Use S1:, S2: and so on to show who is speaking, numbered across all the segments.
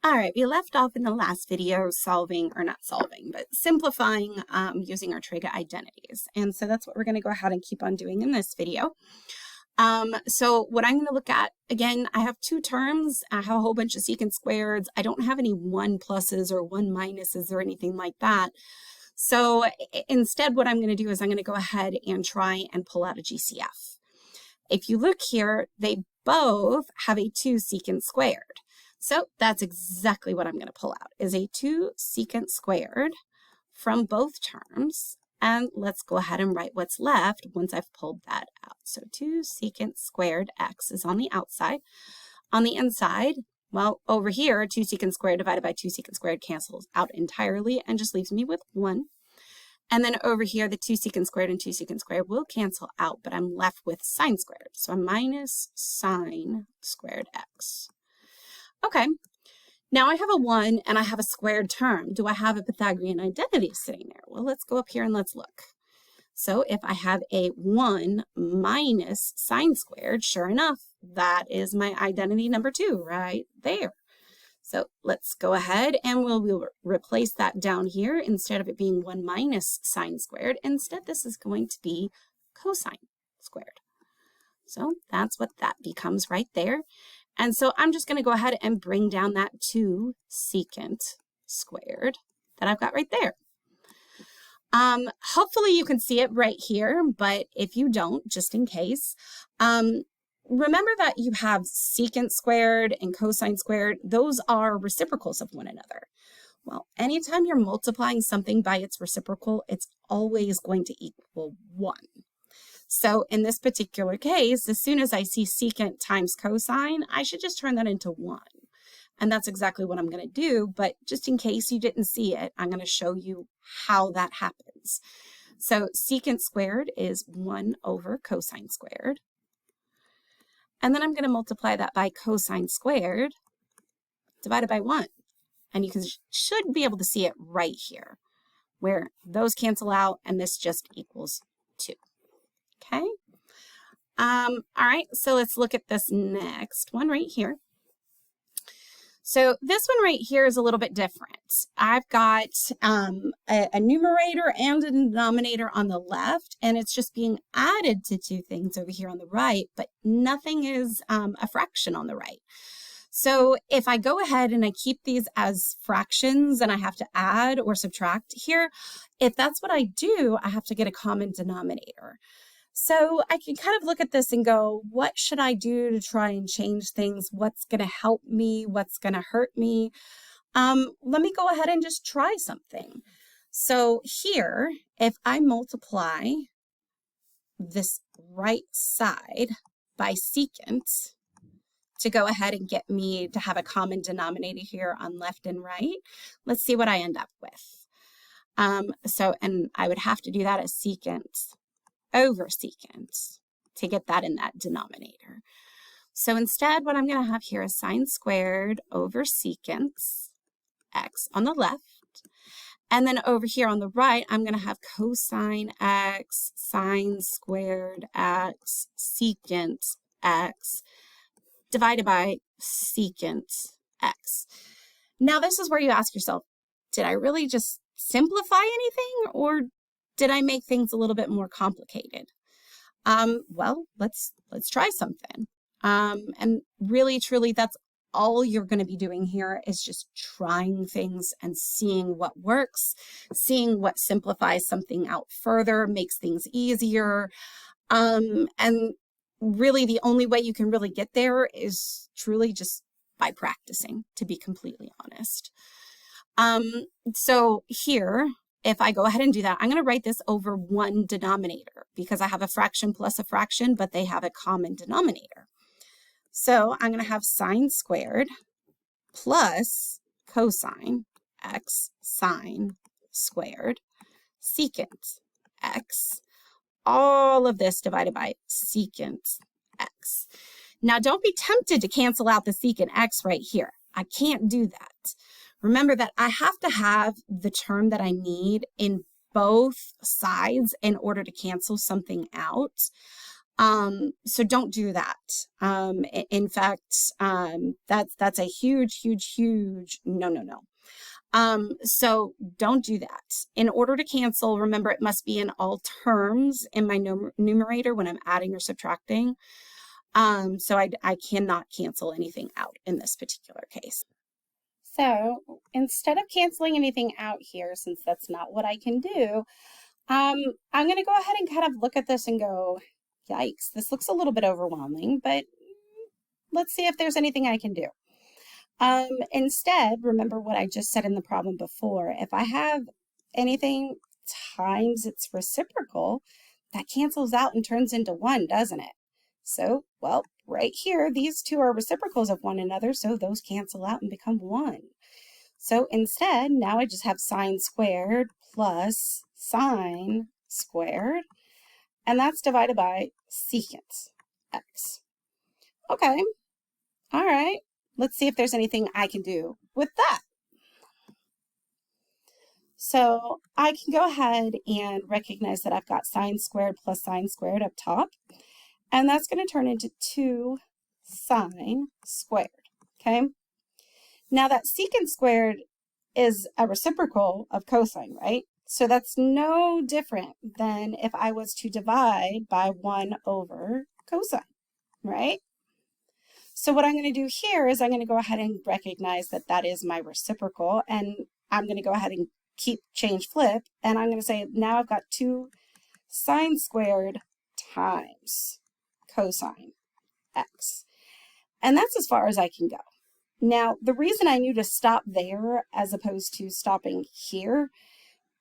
S1: All right, we left off in the last video solving, or not solving, but simplifying using our trig identities. And so that's what we're going to go ahead and keep on doing in this video. So what I'm going to look at, again, I have two terms. I have a whole bunch of secant squareds. I don't have any 1 pluses or 1 minuses or anything like that. So instead, what I'm going to do is I'm going to go ahead and try and pull out a GCF. If you look here, they both have a 2 secant squared. So that's exactly what I'm going to pull out, is a 2 secant squared from both terms. And let's go ahead and write what's left once I've pulled that out. So 2 secant squared x is on the outside. On the inside, well, over here, 2 secant squared divided by 2 secant squared cancels out entirely and just leaves me with 1. And then over here, the 2 secant squared and 2 secant squared will cancel out, but I'm left with sine squared. So a minus sine squared x. Okay, now I have a 1 and I have a squared term. Do I have a Pythagorean identity sitting there? Well, let's go up here and let's look. So if I have a 1 minus sine squared, sure enough, that is my identity number 2 right there. So let's go ahead and we'll replace that down here. Instead of it being 1 minus sine squared, instead this is going to be cosine squared. So that's what that becomes right there. And so I'm just going to go ahead and bring down that 2 secant squared that I've got right there. Hopefully you can see it right here, but if you don't, just in case, remember that you have secant squared and cosine squared. Those are reciprocals of one another. Well, anytime you're multiplying something by its reciprocal, it's always going to equal 1. So in this particular case, as soon as I see secant times cosine, I should just turn that into 1. And that's exactly what I'm going to do. But just in case you didn't see it, I'm going to show you how that happens. So secant squared is 1 over cosine squared. And then I'm going to multiply that by cosine squared divided by 1. And you should be able to see it right here, where those cancel out and this just equals 2. Okay. All right, so let's look at this next one right here. So this one right here is a little bit different. I've got a numerator and a denominator on the left, and it's just being added to 2 things over here on the right, but nothing is a fraction on the right. So if I go ahead and I keep these as fractions and I have to add or subtract here, if that's what I do, I have to get a common denominator. So I can kind of look at this and go, what should I do to try and change things? What's going to help me? What's going to hurt me? Let me go ahead and just try something. So here, if I multiply this right side by secant to go ahead and get me to have a common denominator here on left and right, let's see what I end up with. And I would have to do that as secant over secant to get that in that denominator. So instead, what I'm going to have here is sine squared over secant x on the left. And then over here on the right, I'm going to have cosine x, sine squared x, secant x, divided by secant x. Now, this is where you ask yourself, did I really just simplify anything, or did I make things a little bit more complicated? Well, let's try something. And really, truly, that's all you're going to be doing here is just trying things and seeing what works, seeing what simplifies something out further, makes things easier. And really, the only way you can really get there is truly just by practicing, to be completely honest. So here, if I go ahead and do that, I'm going to write this over 1 denominator because I have a fraction plus a fraction, but they have a common denominator. So I'm going to have sine squared plus cosine x sine squared secant x, all of this divided by secant x. Now, don't be tempted to cancel out the secant x right here. I can't do that. Remember that I have to have the term that I need in both sides in order to cancel something out. So don't do that. In fact, that's a huge, huge, huge no. So don't do that. In order to cancel, remember it must be in all terms in my numerator when I'm adding or subtracting. So I cannot cancel anything out in this particular case. So instead of canceling anything out here, since that's not what I can do, I'm going to go ahead and kind of look at this and go, yikes, this looks a little bit overwhelming, but let's see if there's anything I can do. Instead, remember what I just said in the problem before. If I have anything times its reciprocal, that cancels out and turns into 1, doesn't it? So, well, right here, these two are reciprocals of one another, so those cancel out and become 1. So instead, now I just have sine squared plus sine squared, and that's divided by secant x. Okay, all right. Let's see if there's anything I can do with that. So I can go ahead and recognize that I've got sine squared plus sine squared up top, and that's going to turn into 2 sine squared, okay? Now that secant squared is a reciprocal of cosine, right? So that's no different than if I was to divide by 1 over cosine, right? So what I'm going to do here is I'm going to go ahead and recognize that that is my reciprocal, and I'm going to go ahead and change flip, and I'm going to say now I've got 2 sine squared times cosine x. And that's as far as I can go. Now, the reason I knew to stop there as opposed to stopping here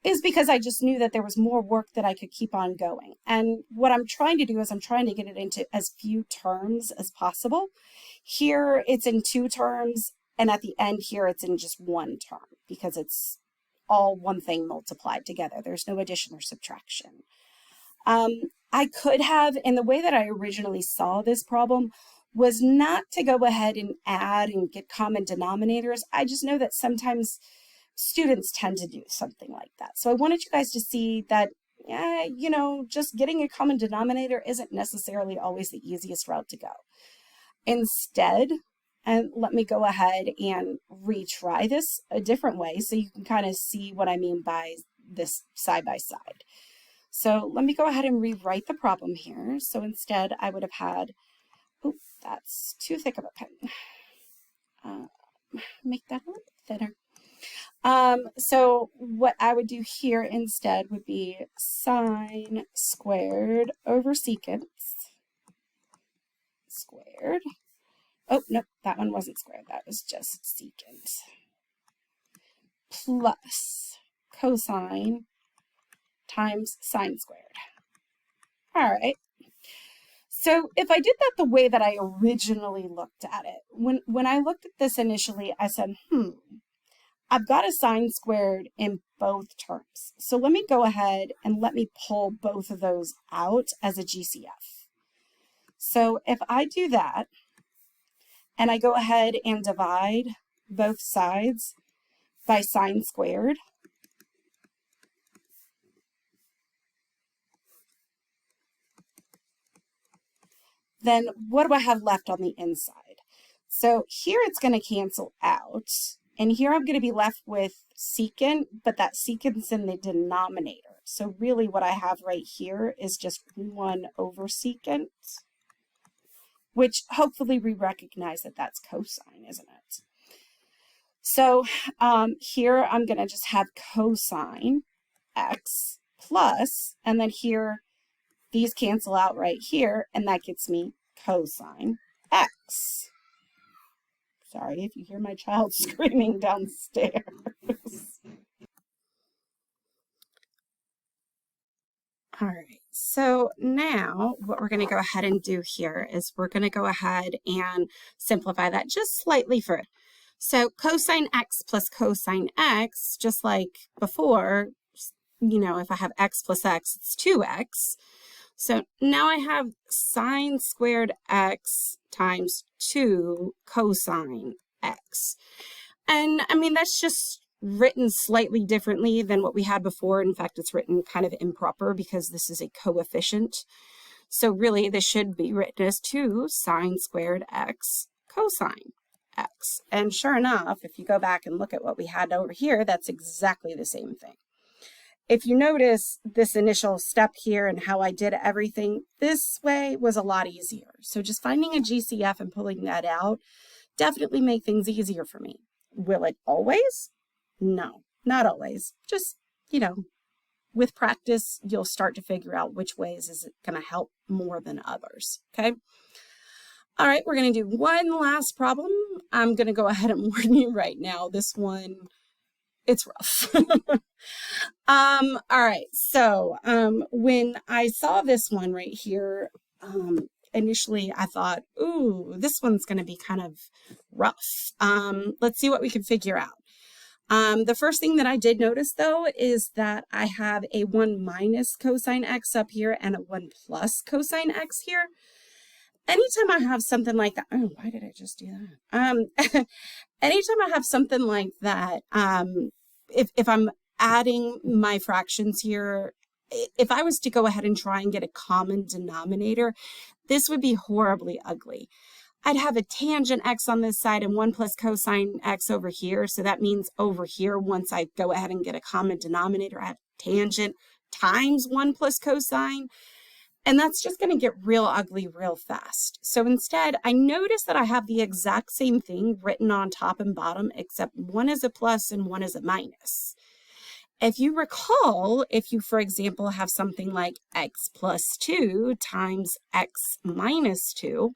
S1: is because I just knew that there was more work that I could keep on going. And what I'm trying to do is I'm trying to get it into as few terms as possible. Here it's in 2 terms, and at the end here it's in just 1 term because it's all one thing multiplied together. There's no addition or subtraction. I could have, in the way that I originally saw this problem, was not to go ahead and add and get common denominators. I just know that sometimes students tend to do something like that. So I wanted you guys to see that, you know, just getting a common denominator isn't necessarily always the easiest route to go. Instead, and let me go ahead and retry this a different way so you can kind of see what I mean by this side by side. So let me go ahead and rewrite the problem here. So instead I would have had, oh, that's too thick of a pen. Make that a little thinner. So what I would do here instead would be sine squared over secant squared. Oh, nope, that one wasn't squared. That was just secant. Plus cosine times sine squared. All right. So if I did that the way that I originally looked at it, when I looked at this initially, I said, I've got a sine squared in both terms. So let me go ahead and let me pull both of those out as a GCF. So if I do that, and I go ahead and divide both sides by sine squared, then what do I have left on the inside? So here it's going to cancel out, and here I'm going to be left with secant, but that secant's in the denominator. So really what I have right here is just 1 over secant, which hopefully we recognize that that's cosine, isn't it? So here I'm going to just have cosine x plus, and then here these cancel out right here, and that gets me cosine x. Sorry if you hear my child screaming downstairs. All right, so now what we're going to go ahead and do here is we're going to go ahead and simplify that just slightly further. So cosine x plus cosine x, just like before, you know, if I have x plus x, it's 2x. So now I have sine squared x times 2 cosine x. And I mean, that's just written slightly differently than what we had before. In fact, it's written kind of improper because this is a coefficient. So really, this should be written as 2 sine squared x cosine x. And sure enough, if you go back and look at what we had over here, that's exactly the same thing. If you notice this initial step here and how I did everything, this way was a lot easier. So just finding a GCF and pulling that out definitely make things easier for me. Will it always? No, not always. Just, with practice, you'll start to figure out which ways is it going to help more than others, okay? All right, we're going to do one last problem. I'm going to go ahead and warn you right now. This one, it's rough. All right, so when I saw this one right here, initially I thought, ooh, this one's going to be kind of rough. Let's see what we can figure out. The first thing that I did notice, though, is that I have a 1 minus cosine x up here and a 1 plus cosine x here. Anytime I have something like that, oh, why did I just do that? Anytime I have something like that, if I'm adding my fractions here, if I was to go ahead and try and get a common denominator, this would be horribly ugly. I'd have a tangent x on this side and 1 plus cosine x over here. So that means over here, once I go ahead and get a common denominator, I have tangent times 1 plus cosine. And that's just going to get real ugly real fast. So instead, I notice that I have the exact same thing written on top and bottom, except one is a plus and one is a minus. If you recall, if you, for example, have something like x plus 2 times x minus 2,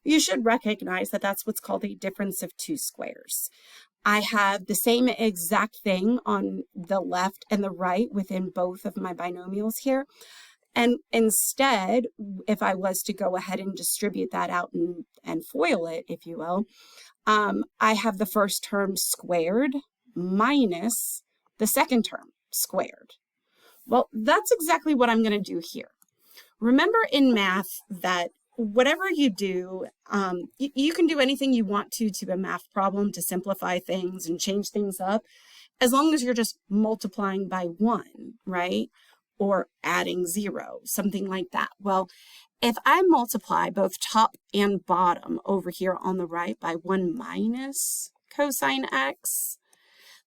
S1: you should recognize that that's what's called a difference of 2 squares. I have the same exact thing on the left and the right within both of my binomials here. And instead, if I was to go ahead and distribute that out and FOIL it, if you will, I have the first term squared minus the second term squared. Well, that's exactly what I'm going to do here. Remember in math that whatever you do, you can do anything you want to a math problem to simplify things and change things up, as long as you're just multiplying by 1, right? Or adding 0, something like that. Well, if I multiply both top and bottom over here on the right by 1 minus cosine x,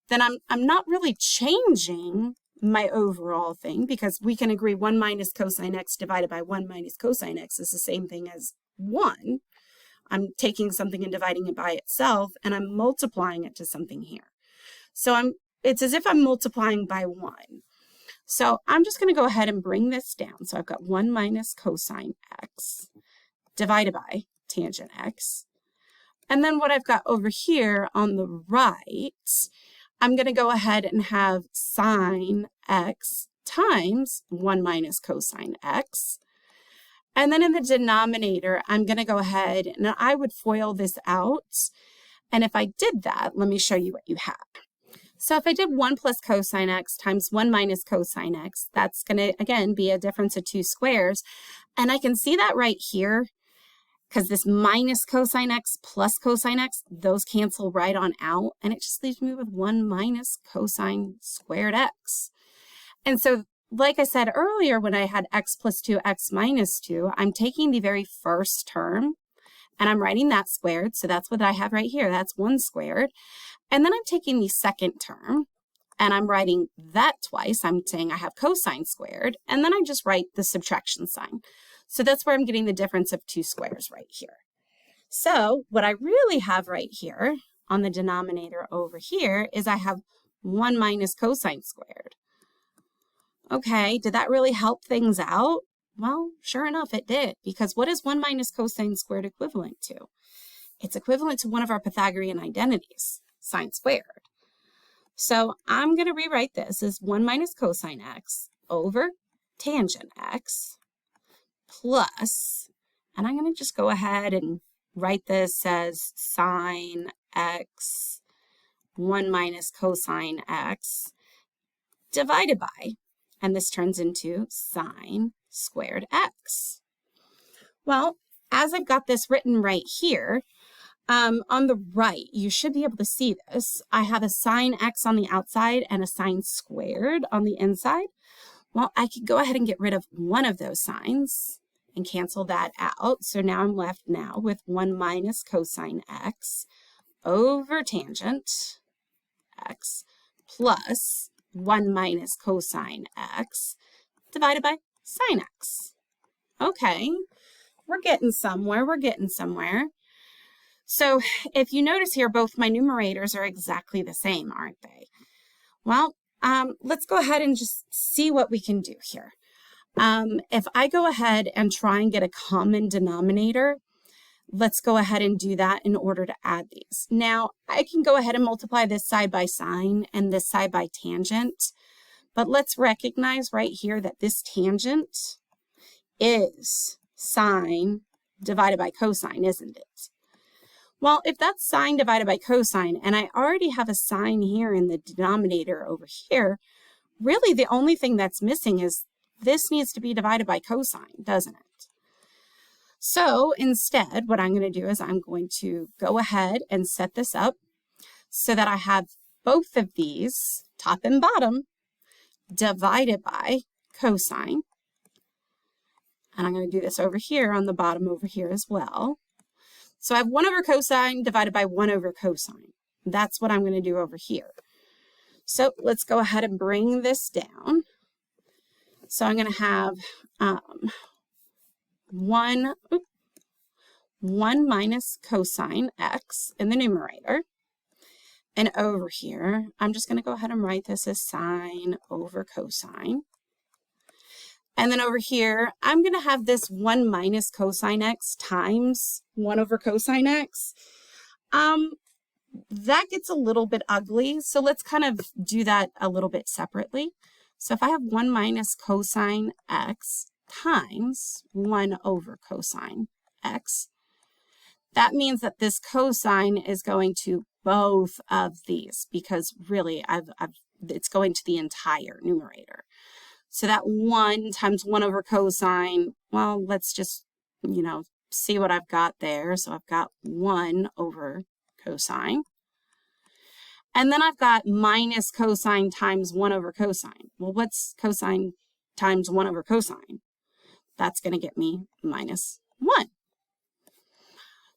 S1: then I'm not really changing my overall thing, because we can agree 1 minus cosine x divided by 1 minus cosine x is the same thing as 1. I'm taking something and dividing it by itself, and I'm multiplying it to something here. So it's as if I'm multiplying by 1. So I'm just going to go ahead and bring this down. So I've got 1 minus cosine x divided by tangent x. And then what I've got over here on the right, I'm going to go ahead and have sine x times 1 minus cosine x. And then in the denominator, I'm going to go ahead and I would FOIL this out. And if I did that, let me show you what you have. So if I did 1 plus cosine x times 1 minus cosine x, that's going to, again, be a difference of 2 squares. And I can see that right here, because this minus cosine x plus cosine x, those cancel right on out. And it just leaves me with 1 minus cosine squared x. And so, like I said earlier, when I had x plus 2, x minus 2, I'm taking the very first term, and I'm writing that squared. So that's what I have right here. That's 1 squared. And then I'm taking the second term, and I'm writing that twice. I'm saying I have cosine squared, and then I just write the subtraction sign. So that's where I'm getting the difference of 2 squares right here. So what I really have right here on the denominator over here is I have 1 minus cosine squared. Okay, did that really help things out? Well, sure enough, it did, because what is 1 minus cosine squared equivalent to? It's equivalent to one of our Pythagorean identities, sine squared. So I'm going to rewrite this as 1 minus cosine x over tangent x plus, and I'm going to just go ahead and write this as sine x 1 minus cosine x divided by, and this turns into sine squared x. Well, as I've got this written right here, on the right, you should be able to see this. I have a sine x on the outside and a sine squared on the inside. Well, I could go ahead and get rid of one of those signs and cancel that out. So now I'm left now with 1 minus cosine x over tangent x plus 1 minus cosine x divided by sine x. Okay, we're getting somewhere, we're getting somewhere. So if you notice here, both my numerators are exactly the same, aren't they? Well, let's go ahead and just see what we can do here. If I go ahead and try and get a common denominator, let's go ahead and do that in order to add these. Now, I can go ahead and multiply this side by sine and this side by tangent, but let's recognize right here that this tangent is sine divided by cosine, isn't it? Well, if that's sine divided by cosine, and I already have a sine here in the denominator over here, really the only thing that's missing is this needs to be divided by cosine, doesn't it? So instead, what I'm going to do is I'm going to go ahead and set this up so that I have both of these, top and bottom, divided by cosine. And I'm going to do this over here on the bottom over here as well. So I have 1 over cosine divided by 1 over cosine. That's what I'm going to do over here. So let's go ahead and bring this down. So I'm going to have 1 minus cosine x in the numerator. And over here, I'm just going to go ahead and write this as sine over cosine. And then over here, I'm going to have this 1 minus cosine x times 1 over cosine x. That gets a little bit ugly, so let's kind of do that a little bit separately. So if I have 1 minus cosine x times 1 over cosine x, that means that this cosine is going to both of these because really it's going to the entire numerator. So that 1 times 1 over cosine, well, let's just, see what I've got there. So I've got 1 over cosine. And then I've got minus cosine times 1 over cosine. Well, what's cosine times 1 over cosine? That's going to get me minus 1.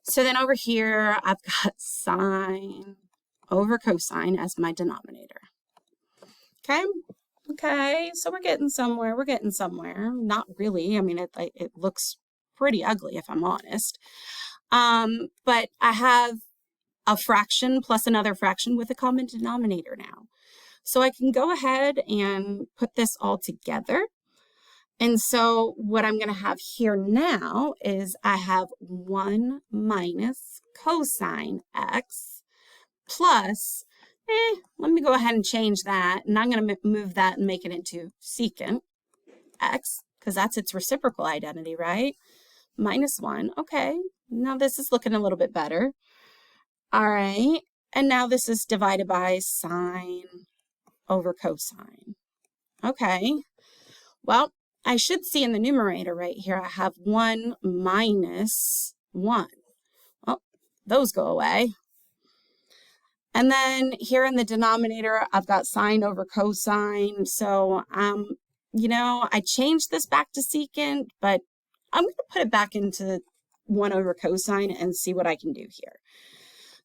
S1: So then over here, I've got sine over cosine as my denominator. Okay, so we're getting somewhere, Not really, I mean, it looks pretty ugly if I'm honest. But I have a fraction plus another fraction with a common denominator now. So I can go ahead and put this all together. And so what I'm going to have here now is I have 1 minus cosine x plus, let me go ahead and change that. And I'm going to move that and make it into secant x, because that's its reciprocal identity, right? Minus 1. Okay, now this is looking a little bit better. All right, and now this is divided by sine over cosine. Okay, well, I should see in the numerator right here, I have 1 minus 1. Well, those go away. And then here in the denominator, I've got sine over cosine. So, I changed this back to secant, but I'm going to put it back into 1 over cosine and see what I can do here.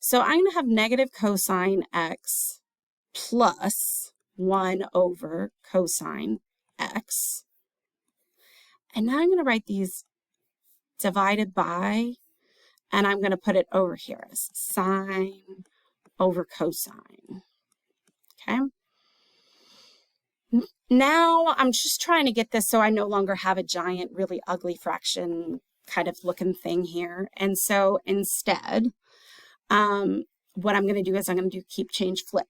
S1: So I'm going to have negative cosine x plus 1 over cosine x. And now I'm going to write these divided by, and I'm going to put it over here as sine over cosine. Okay. Now I'm just trying to get this so I no longer have a giant, really ugly fraction kind of looking thing here. And so instead, what I'm going to do is I'm going to do keep, change, flip.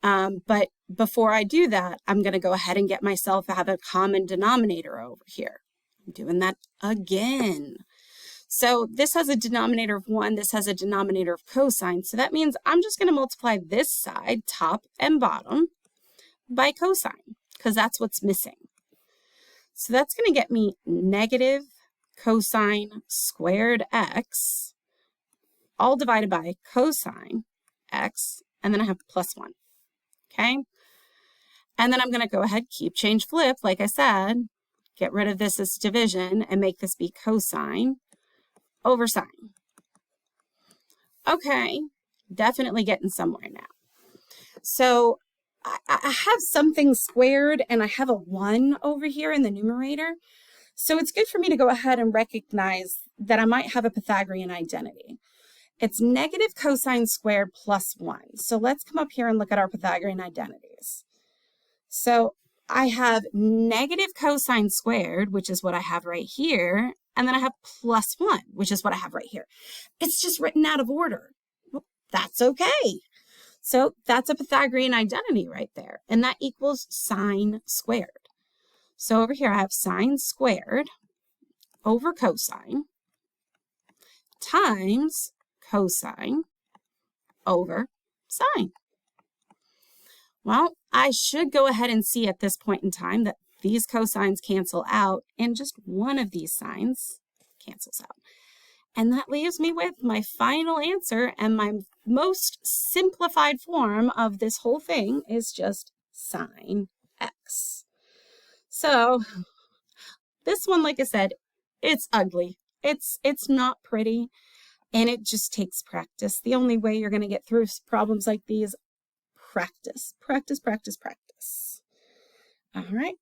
S1: But before I do that, I'm going to go ahead and get myself to have a common denominator over here. I'm doing that again. So this has a denominator of 1. This has a denominator of cosine. So that means I'm just going to multiply this side, top and bottom, by cosine, because that's what's missing. So that's going to get me negative cosine squared x, all divided by cosine x, and then I have plus 1. Okay? And then I'm going to go ahead, keep, change, flip, like I said, get rid of this as division and make this be cosine over sine. Okay, definitely getting somewhere now. So I have something squared and I have a 1 over here in the numerator. So it's good for me to go ahead and recognize that I might have a Pythagorean identity. It's negative cosine squared plus 1. So let's come up here and look at our Pythagorean identities. So I have negative cosine squared, which is what I have right here, and then I have plus 1, which is what I have right here. It's just written out of order. Well, that's okay. So that's a Pythagorean identity right there, and that equals sine squared. So over here I have sine squared over cosine times cosine over sine. Well, I should go ahead and see at this point in time that these cosines cancel out and just one of these sines cancels out. And that leaves me with my final answer, and my most simplified form of this whole thing is just sine x. So this one, like I said, it's ugly. It's not pretty, and it just takes practice. The only way you're going to get through problems like these, practice, practice, practice, practice. All right.